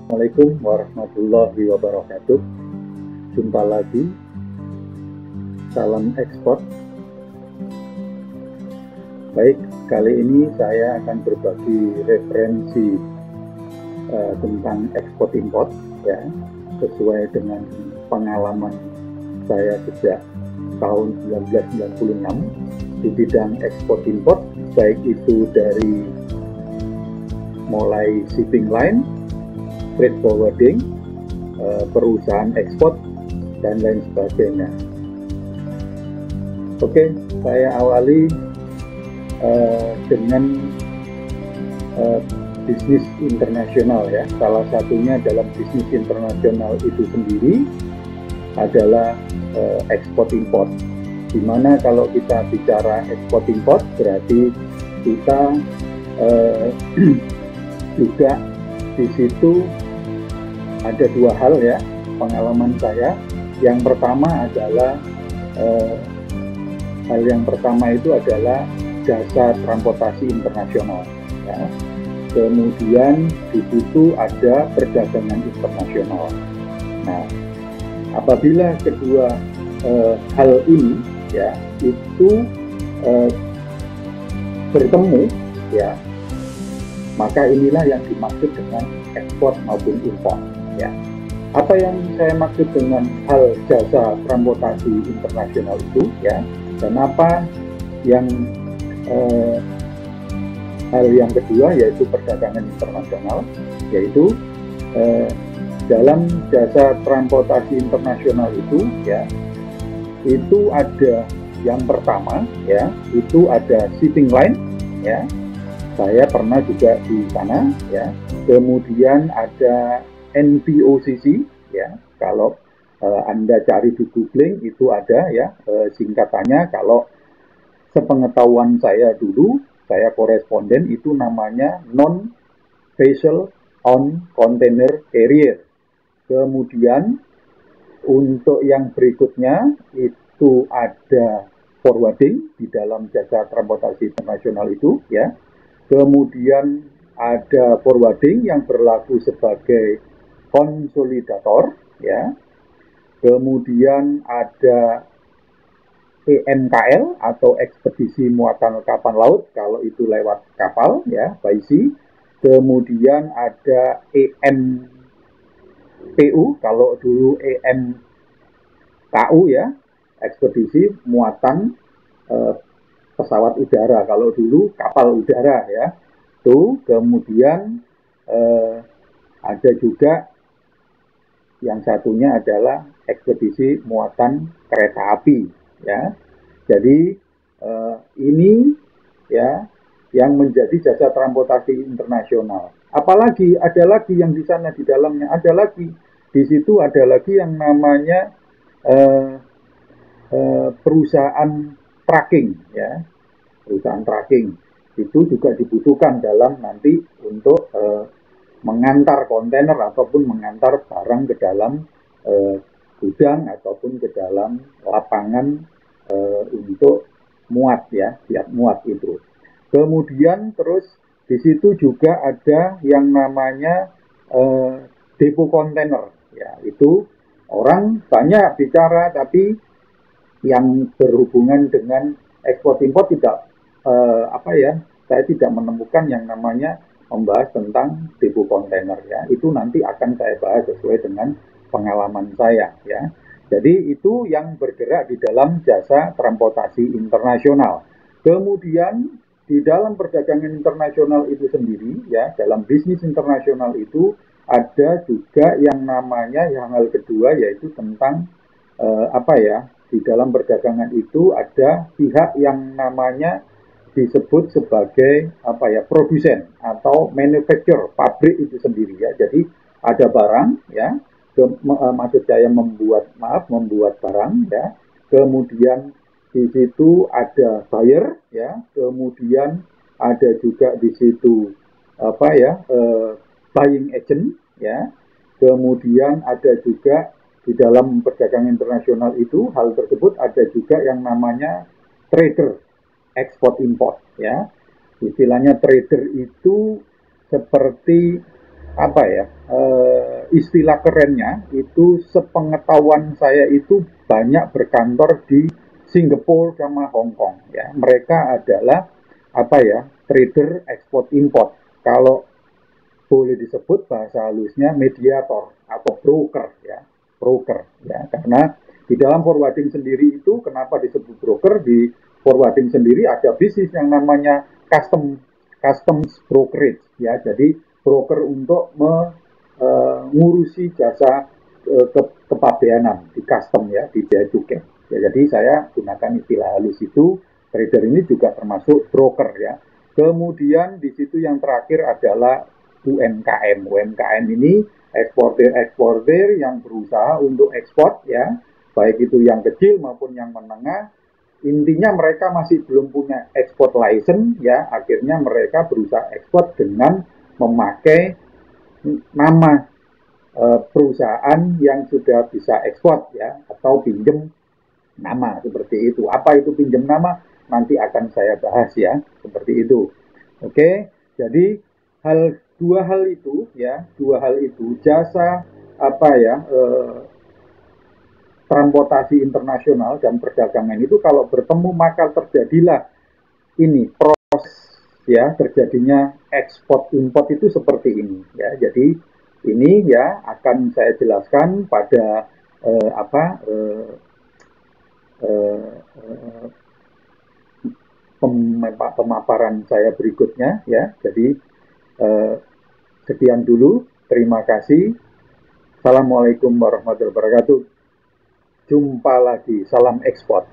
Assalamualaikum warahmatullahi wabarakatuh. Jumpa lagi, salam ekspor. Baik, kali ini saya akan berbagi referensi tentang ekspor import, ya, sesuai dengan pengalaman saya sejak tahun 1996 di bidang ekspor import, baik itu dari mulai shipping line, freight forwarding, perusahaan ekspor, dan lain sebagainya. Oke, saya awali dengan bisnis internasional, ya. Salah satunya dalam bisnis internasional itu sendiri adalah ekspor import. Dimana kalau kita bicara ekspor import berarti kita juga di situ ada dua hal, ya, pengalaman saya. Yang pertama adalah hal yang pertama itu adalah jasa transportasi internasional, ya. Kemudian di situ ada perdagangan internasional. Nah, apabila kedua hal ini, ya, itu bertemu, ya, maka inilah yang dimaksud dengan ekspor maupun impor, ya. Apa yang saya maksud dengan hal jasa transportasi internasional itu, ya, dan apa yang hal yang kedua yaitu perdagangan internasional, yaitu dalam jasa transportasi internasional itu, ya, itu ada yang pertama, ya, itu ada shipping line, ya. Saya pernah juga di sana, ya. Kemudian ada NVOCC, ya. Kalau Anda cari di googling itu ada, ya, singkatannya. Kalau sepengetahuan saya dulu, saya koresponden, itu namanya non-vessel on container carrier. Kemudian untuk yang berikutnya itu ada forwarding di dalam jasa transportasi internasional itu, ya. Kemudian ada forwarding yang berlaku sebagai konsolidator, ya. Kemudian ada EMKL atau ekspedisi muatan kapal laut, kalau itu lewat kapal, ya, by sea. Kemudian ada EMPU, kalau dulu EMKU, ya, ekspedisi muatan pesawat udara, kalau dulu kapal udara, ya. Tuh, kemudian ada juga yang satunya adalah ekspedisi muatan kereta api, ya. Jadi ini, ya, yang menjadi jasa transportasi internasional. Apalagi ada lagi yang di sana, di dalamnya ada lagi, di situ ada lagi yang namanya perusahaan tracking, ya. Perusahaan tracking itu juga dibutuhkan dalam nanti untuk mengantar kontainer ataupun mengantar barang ke dalam gudang ataupun ke dalam lapangan untuk muat, ya, siap muat itu. Kemudian terus di situ juga ada yang namanya depo kontainer, ya. Itu orang banyak bicara, tapi yang berhubungan dengan ekspor impor tidak saya tidak menemukan yang namanya membahas tentang depo kontainer, ya. Itu nanti akan saya bahas sesuai dengan pengalaman saya, ya. Jadi itu yang bergerak di dalam jasa transportasi internasional. Kemudian di dalam perdagangan internasional itu sendiri, ya, dalam bisnis internasional itu ada juga yang namanya, yang hal kedua yaitu tentang di dalam perdagangan itu ada pihak yang namanya disebut sebagai produsen atau manufacturer, pabrik itu sendiri, ya. Jadi ada barang, ya, maksud saya membuat barang, ya. Kemudian di situ ada buyer, ya. Kemudian ada juga di situ buying agent, ya. Kemudian ada juga di dalam perdagangan internasional itu, hal tersebut ada juga yang namanya trader ekspor import, ya. Istilahnya trader itu seperti apa ya, istilah kerennya itu sepengetahuan saya itu banyak berkantor di Singapura sama Hong Kong ya. Mereka adalah apa ya, trader ekspor import. Kalau boleh disebut bahasa halusnya mediator atau broker ya, broker ya, karena di dalam forwarding sendiri itu kenapa disebut broker, di forwarding sendiri ada bisnis yang namanya customs brokerage ya, jadi broker untuk mengurusi jasa kepabeanan di custom ya, di bea cukai ya. Jadi saya gunakan istilah halus itu, trader ini juga termasuk broker ya. Kemudian di situ yang terakhir adalah UMKM. UMKM ini eksportir yang berusaha untuk ekspor ya, baik itu yang kecil maupun yang menengah. Intinya mereka masih belum punya export license ya, akhirnya mereka berusaha ekspor dengan memakai nama perusahaan yang sudah bisa ekspor ya, atau pinjem nama seperti itu. Apa itu pinjem nama? Nanti akan saya bahas ya, seperti itu. Oke, jadi dua hal itu ya, dua hal itu jasa apa ya, transportasi internasional dan perdagangan itu kalau bertemu maka terjadilah ini proses ya, terjadinya ekspor import itu seperti ini ya. Jadi ini ya akan saya jelaskan pada apa pemaparan saya berikutnya ya. Jadi sekian dulu, terima kasih. Assalamualaikum warahmatullahi wabarakatuh. Jumpa lagi, salam ekspor.